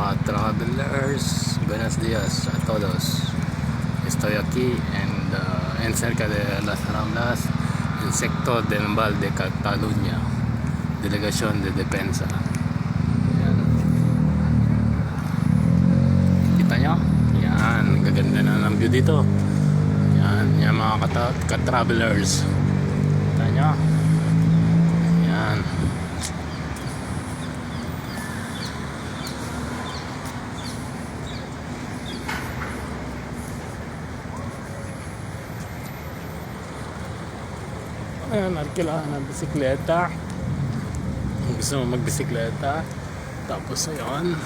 Travelers, buenos días a todos. Estoy aquí en cerca de Las Ramblas, el sector del Val de Cataluña, delegación de Depensa. Yan. Kita nyo? Yan, gaganda na ng view dito. Yan, yan mga ka-travelers. Kita nyo? Yan. Ayan, kailangan ng bisikleta. Kung gusto mo magbisikleta, tapos ayan,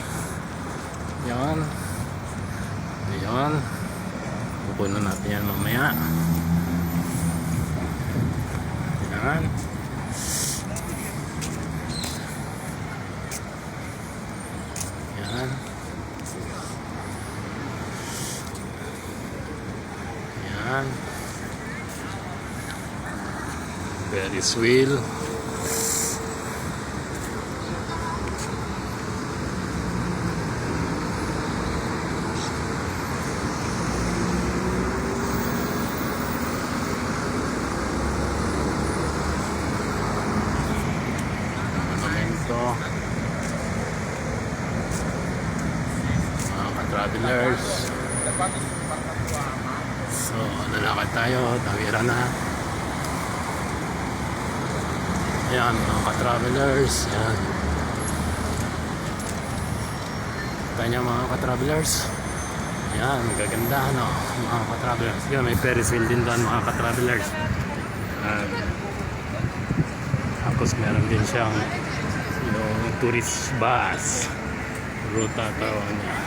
pupunan natin yan mamaya. Ayan, ayan, ayan. Ferris wheel. Monumento. Mga ka-travelers. So, lalakad tayo. Tawira na. Ayan, mga ka-travelers. Ayan. Kita nyo mga ka-travelers. Ayan, gaganda no, mga ka-travelers. Ayan, may Ferris wheel din doon mga ka-travelers. Tapos meron din siyang yung tourist bus. Ruta tawag niya.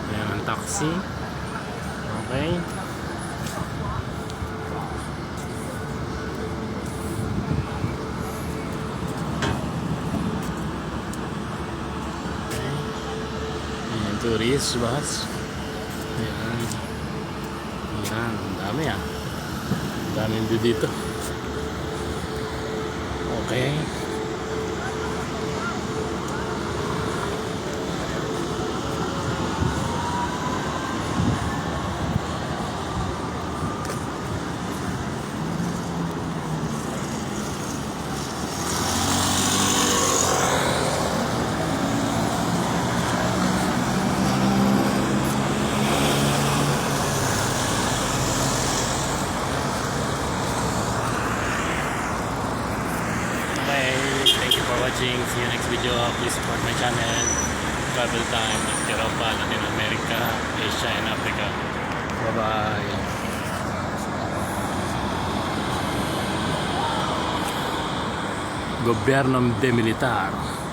Ayan ang taxi. Okay. Ayan, tourist bus. Ayan. Ayan, ang dami ah. Ang daming view dito. Okay. Thank you for watching. See you next video. Please support my channel. Travel Time, Europa, Latin America, Asia, and Africa. Bye-bye. Gobyerno de Militar.